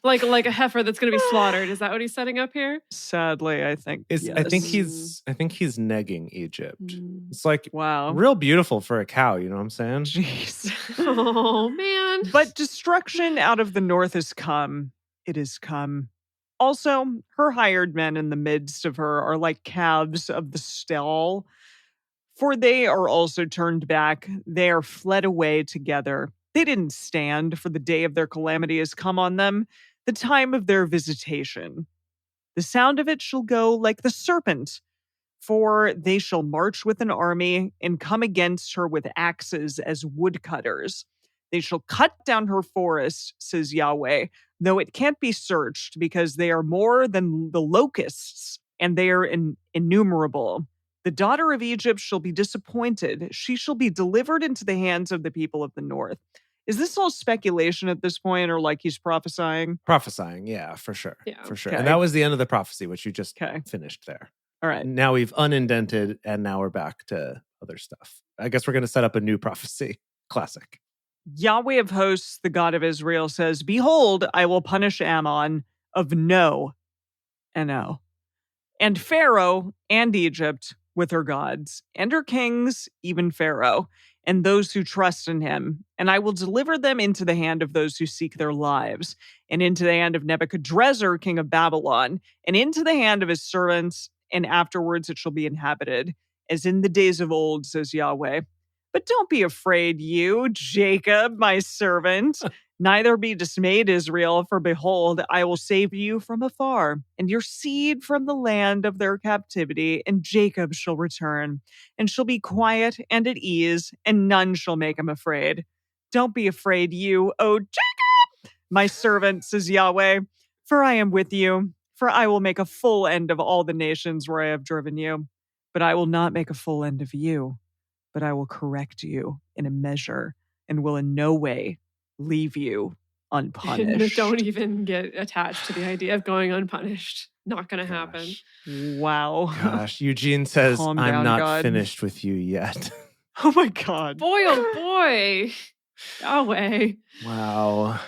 like a heifer that's going to be slaughtered. Is that what he's setting up here? Sadly, I think. Yes. I think he's negging Egypt. It's like wow, real beautiful for a cow. You know what I'm saying? Jeez. Oh man! But destruction out of the north has come. It has come. Also, her hired men in the midst of her are like calves of the stall. For they are also turned back, they are fled away together. They didn't stand, for the day of their calamity has come on them, the time of their visitation. The sound of it shall go like the serpent, for they shall march with an army and come against her with axes as woodcutters. They shall cut down her forest, says Yahweh, though it can't be searched, because they are more than the locusts, and they are innumerable. The daughter of Egypt shall be disappointed. She shall be delivered into the hands of the people of the north. Is this all speculation at this point, or like he's prophesying? Prophesying, yeah, for sure. Yeah. For sure. Okay. And that was the end of the prophecy, which you just finished there. All right. Now we've unindented, and now we're back to other stuff. I guess we're going to set up a new prophecy. Classic. Yahweh of hosts, the God of Israel, says, Behold, I will punish Ammon of No, N-O, and Pharaoh and Egypt with her gods, and her kings, even Pharaoh, and those who trust in him. And I will deliver them into the hand of those who seek their lives, and into the hand of Nebuchadrezzar, king of Babylon, and into the hand of his servants, and afterwards it shall be inhabited, as in the days of old, says Yahweh. But don't be afraid, you, Jacob, my servant. Neither be dismayed, Israel, for behold, I will save you from afar, and your seed from the land of their captivity, and Jacob shall return, and shall be quiet and at ease, and none shall make him afraid. Don't be afraid, you, O Jacob, my servant, says Yahweh, for I am with you, for I will make a full end of all the nations where I have driven you. But I will not make a full end of you, but I will correct you in a measure, and will in no way leave you unpunished. Don't even get attached to the idea of going unpunished. Not going to happen. Wow. Gosh, Eugene says, Calm I'm down, not God. finished with you yet. Oh my God. Boy, oh boy. Yahweh. Wow.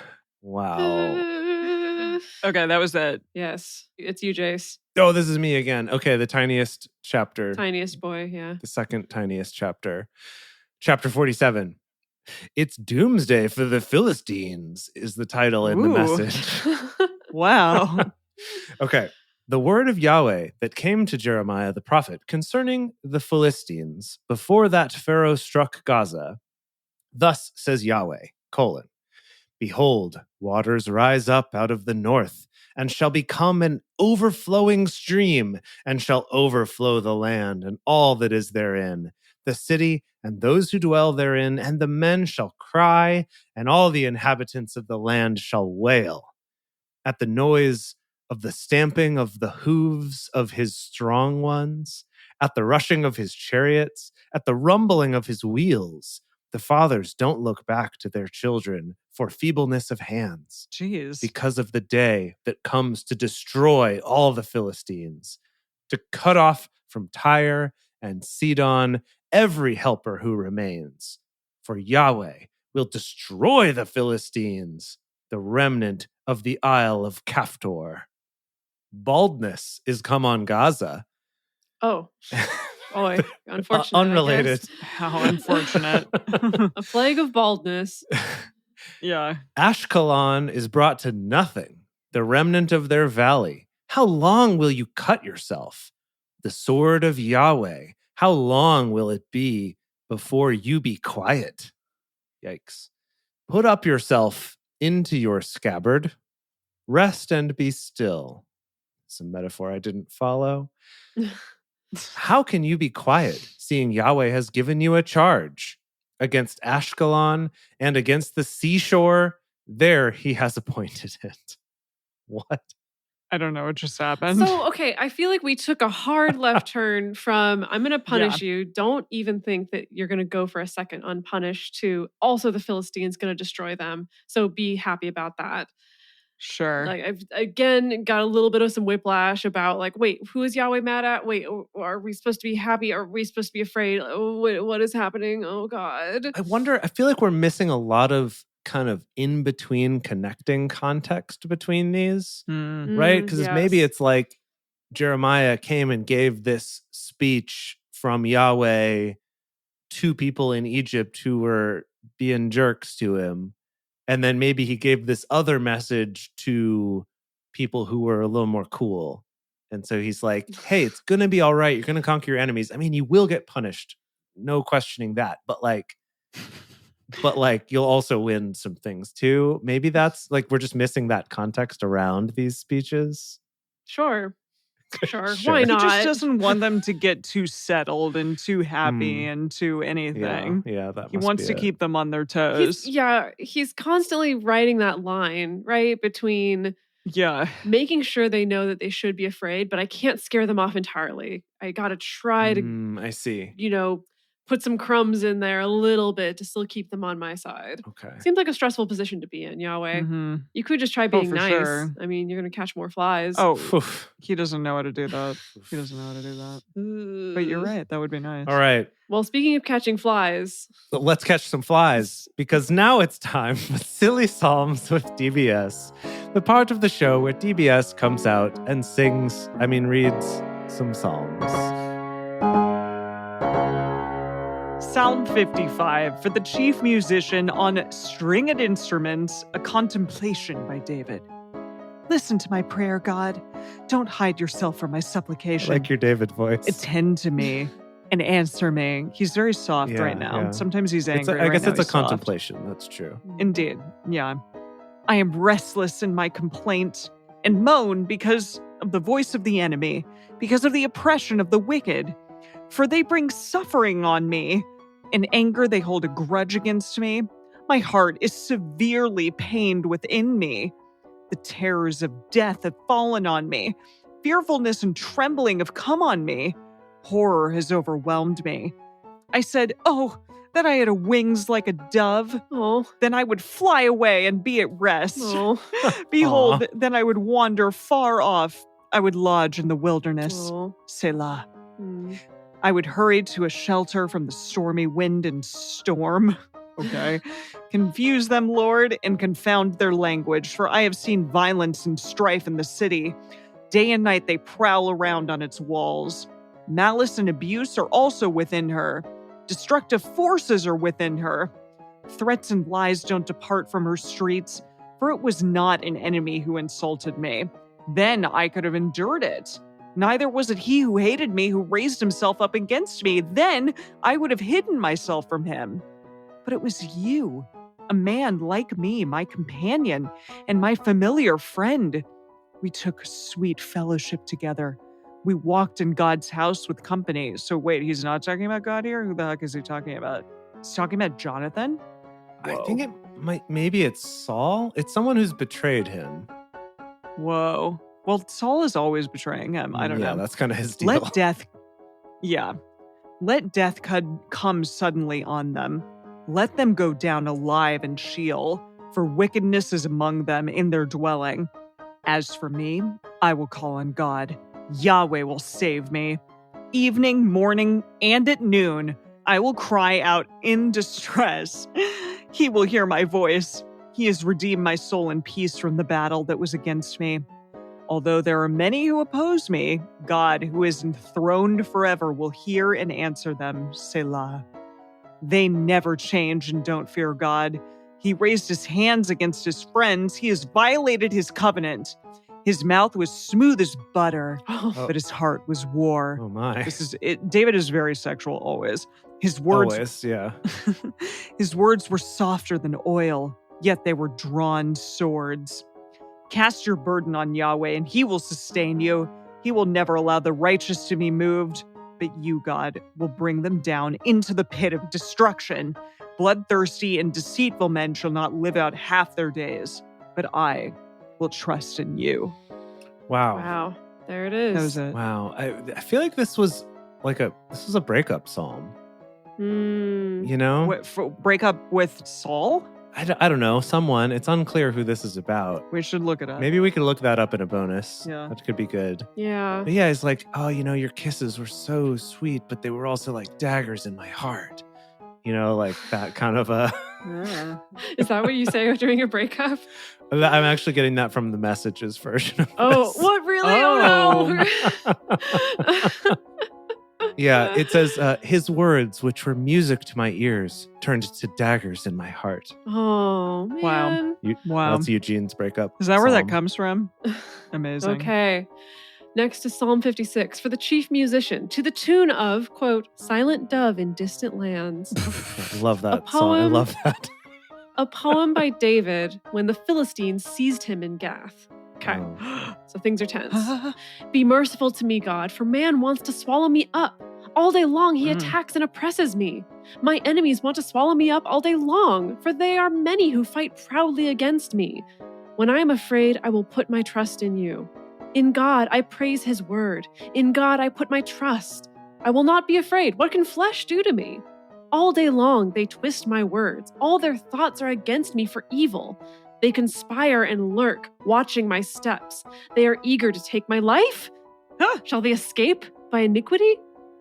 Okay, that was it. Yes, it's you, Jace. Oh, this is me again. Okay, the tiniest chapter. Tiniest boy, yeah. The second tiniest chapter. Chapter 47. It's Doomsday for the Philistines is the title in the message. Wow. Okay. The word of Yahweh that came to Jeremiah the prophet concerning the Philistines before that Pharaoh struck Gaza. Thus says Yahweh, Behold, waters rise up out of the north, and shall become an overflowing stream, and shall overflow the land and all that is therein, the city and those who dwell therein, and the men shall cry, and all the inhabitants of the land shall wail. At the noise of the stamping of the hooves of his strong ones, at the rushing of his chariots, at the rumbling of his wheels, the fathers don't look back to their children for feebleness of hands. Jeez. Because of the day that comes to destroy all the Philistines, to cut off from Tyre and Sidon every helper who remains. For Yahweh will destroy the Philistines, the remnant of the Isle of Caphtor. Baldness is come on Gaza. Oh. Boy, unfortunate. Unrelated. How unfortunate. A plague of baldness. Yeah. Ashkelon is brought to nothing, the remnant of their valley. How long will you cut yourself? The sword of Yahweh, how long will it be before you be quiet? Yikes. Put up yourself into your scabbard. Rest and be still. It's a metaphor I didn't follow. How can you be quiet, seeing Yahweh has given you a charge? Against Ashkelon and against the seashore, there he has appointed it. What? I don't know what just happened. So, okay, I feel like we took a hard left turn from I'm going to punish you. Don't even think that you're going to go for a second unpunished to also the Philistines going to destroy them. So be happy about that. Sure. Like I've again got a little bit of some whiplash about like, wait, who is Yahweh mad at? Wait, are we supposed to be happy? Are we supposed to be afraid? Oh, wait, what is happening? Oh God. I feel like we're missing a lot of kind of in between connecting context between these, right? Because maybe it's like Jeremiah came and gave this speech from Yahweh to people in Egypt who were being jerks to him. And then maybe he gave this other message to people who were a little more cool. And so he's like, hey, it's going to be all right. You're going to conquer your enemies. I mean, you will get punished. No questioning that. But you'll also win some things too. Maybe that's like, we're just missing that context around these speeches. Sure. Why not? He just doesn't want them to get too settled and too happy and too anything. Yeah, he wants to keep them on their toes. He's constantly writing that line, right? Between making sure they know that they should be afraid, but I can't scare them off entirely. I got to try to I see. Put some crumbs in there a little bit to still keep them on my side. Okay. Seems like a stressful position to be in, Yahweh. Mm-hmm. You could just try being nice. Sure. I mean, you're going to catch more flies. Oh, he doesn't know how to do that. But you're right. That would be nice. All right. Well, speaking of catching flies. Let's catch some flies, because now it's time for Silly Psalms with DBS, the part of the show where DBS comes out and reads some psalms. Psalm 55 for the chief musician on stringed instruments, a contemplation by David. Listen to my prayer, God. Don't hide yourself from my supplication. I like your David voice. Attend to me and answer me. He's very soft right now. Yeah. Sometimes he's angry. I guess it's a contemplation. That's true. Indeed. Yeah. I am restless in my complaint and moan because of the voice of the enemy, because of the oppression of the wicked. For they bring suffering on me. In anger, they hold a grudge against me. My heart is severely pained within me. The terrors of death have fallen on me. Fearfulness and trembling have come on me. Horror has overwhelmed me. I said, oh, that I had wings like a dove. Oh. Then I would fly away and be at rest. Oh. Behold, then I would wander far off. I would lodge in the wilderness. Oh. Selah. I would hurry to a shelter from the stormy wind and storm. Okay. Confuse them, Lord, and confound their language, for I have seen violence and strife in the city. Day and night they prowl around on its walls. Malice and abuse are also within her. Destructive forces are within her. Threats and lies don't depart from her streets, for it was not an enemy who insulted me. Then I could have endured it. Neither was it he who hated me who raised himself up against me. Then I would have hidden myself from him. But it was you, a man like me, my companion, and my familiar friend. We took sweet fellowship together. We walked in God's house with company. So wait, he's not talking about God here? Who the heck is he talking about? He's talking about Jonathan? Whoa. I think maybe it's Saul. It's someone who's betrayed him. Whoa. Well, Saul is always betraying him. I don't know. Yeah, that's kind of his deal. Let death come suddenly on them. Let them go down alive in Sheol, for wickedness is among them in their dwelling. As for me, I will call on God. Yahweh will save me. Evening, morning, and at noon, I will cry out in distress. He will hear my voice. He has redeemed my soul in peace from the battle that was against me. Although there are many who oppose me, God, who is enthroned forever, will hear and answer them. Selah. They never change and don't fear God. He raised his hands against his friends. He has violated his covenant. His mouth was smooth as butter, but his heart was war. Oh my. David is very sexual always. His words, always, yeah. His words were softer than oil, yet they were drawn swords. Cast your burden on Yahweh, and he will sustain you. He will never allow the righteous to be moved, but you, God, will bring them down into the pit of destruction. Bloodthirsty and deceitful men shall not live out half their days, but I will trust in you. Wow. There it is. That was it. Wow. I feel like this was a breakup psalm. You know? Break up with Saul? I don't know. Someone. It's unclear who this is about. We should look it up. Maybe we could look that up in a bonus. Yeah. That could be good. Yeah. But yeah, it's like, oh, your kisses were so sweet, but they were also like daggers in my heart. Like that kind of a... Yeah. Is that what you say during a breakup? I'm actually getting that from the Messages version of Oh, this. what really? Oh no. Yeah, it says, his words, which were music to my ears, turned to daggers in my heart. Oh, man. Wow. Wow. That's Eugene's breakup. Is that where that psalm. comes from? Amazing. Okay. Next is Psalm 56 for the chief musician to the tune of, quote, Silent Dove in Distant Lands. I love that song. I poem- love that. A poem by David when the Philistines seized him in Gath. Okay. Oh. So things are tense. Be merciful to me, God, for man wants to swallow me up. All day long he attacks and oppresses me. My enemies want to swallow me up all day long, for they are many who fight proudly against me. When I am afraid, I will put my trust in you. In God, I praise his word. In God, I put my trust. I will not be afraid. What can flesh do to me? All day long, they twist my words. All their thoughts are against me for evil. They conspire and lurk, watching my steps. They are eager to take my life? Shall they escape by iniquity?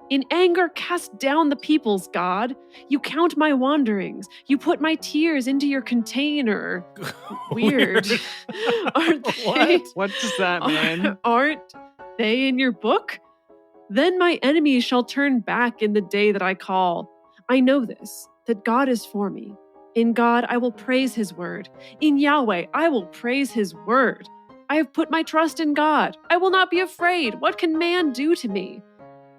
In anger, cast down the peoples, God. You count my wanderings. You put my tears into your container. Weird. Aren't they? What does that mean? Aren't they in your book? Then my enemies shall turn back in the day that I call. I know this, that God is for me. In God, I will praise his word. In Yahweh, I will praise his word. I have put my trust in God. I will not be afraid. What can man do to me?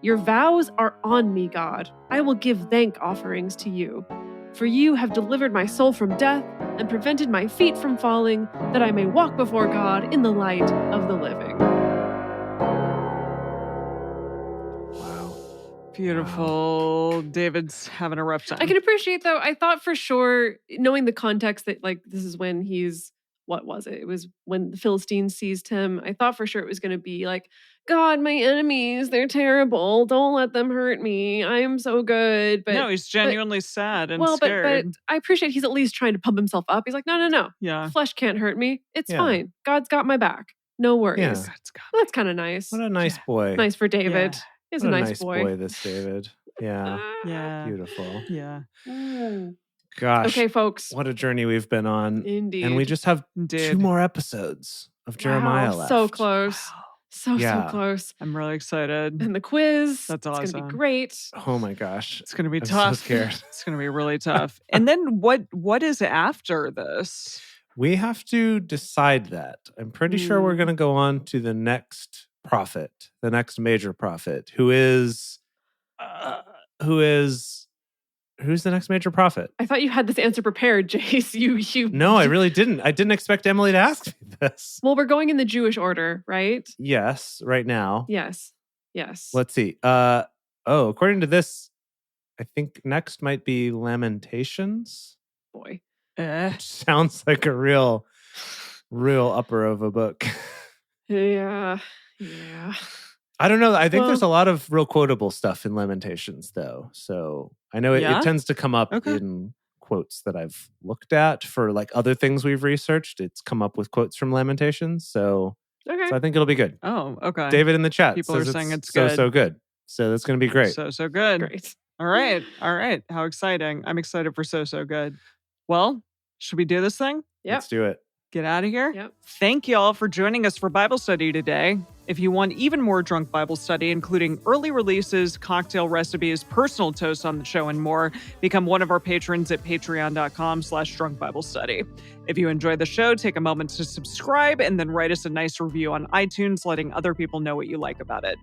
Your vows are on me, God. I will give thank offerings to you. For you have delivered my soul from death and prevented my feet from falling, that I may walk before God in the light of the living. Wow. Beautiful. David's having a rough time. I can appreciate, though, I thought for sure, knowing the context that, like, this is when he's, what was it? It was when the Philistines seized him. I thought for sure it was going to be like, God, my enemies, they're terrible. Don't let them hurt me. I am so good. But no, he's genuinely sad and but scared. I appreciate he's at least trying to pump himself up. He's like, no. Yeah. Flesh can't hurt me. It's Yeah. fine. God's got my back. No worries. Yeah. God's got That's kind of nice. What a nice boy. Nice for David. Yeah. He's What a nice boy. this David. Yeah. Yeah. Beautiful. Yeah. Gosh. Okay, folks. What a journey we've been on. Indeed. And we just have Indeed. 2 more episodes of Jeremiah Wow, left. so close. Wow. So Yeah. close. I'm really excited. And the quiz. That's It's going to awesome. be great. Oh my gosh. It's going to be I'm so tough. scared. It's going to be really tough. And then what is after this? We have to decide that. I'm pretty sure we're going to go on to the next prophet, the next major prophet, who's the next major prophet? I thought you had this answer prepared, Jace. You. No, I really didn't. I didn't expect Emily to ask me this. Well, we're going in the Jewish order, right? Yes, right now. Yes. Let's see. According to this, I think next might be Lamentations. Boy. Which sounds like a real upper of a book. Yeah. I don't know. I think Well- there's a lot of real quotable stuff in Lamentations, though. So I know it Yeah? tends to come up Okay. in quotes that I've looked at for like other things we've researched. It's come up with quotes from Lamentations. So Okay. I think it'll be good. Oh, okay. David in the chat People says are saying it's so, good. so good. So that's going to be great. So good. Great. All right. How exciting. I'm excited for so good. Well, should we do this thing? Yep. Let's do it. Get out of here? Yep. Thank you all for joining us for Bible study today. If you want even more Drunk Bible Study, including early releases, cocktail recipes, personal toasts on the show, and more, become one of our patrons at patreon.com/Drunk Bible Study. If you enjoy the show, take a moment to subscribe and then write us a nice review on iTunes, letting other people know what you like about it.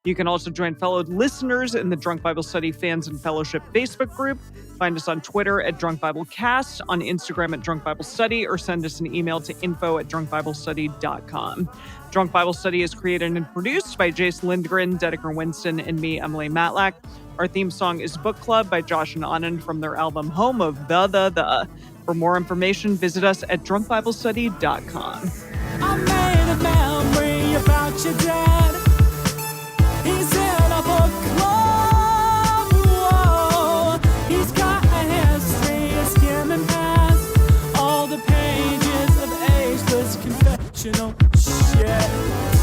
You can also join fellow listeners in the Drunk Bible Study Fans and Fellowship Facebook group. Find us on Twitter at Drunk Bible Cast, on Instagram at Drunk Bible Study, or send us an email to info@drunkbiblestudy.com. Drunk Bible Study is created and produced by Jace Lindgren, Dedeker Winston, and me, Emily Matlack. Our theme song is Book Club by Josh and Anand from their album Home of the. For more information, visit us at drunkbiblestudy.com. I made a memory about your dad. He's in a book club. Whoa. He's got a history of skimming past emotional shit.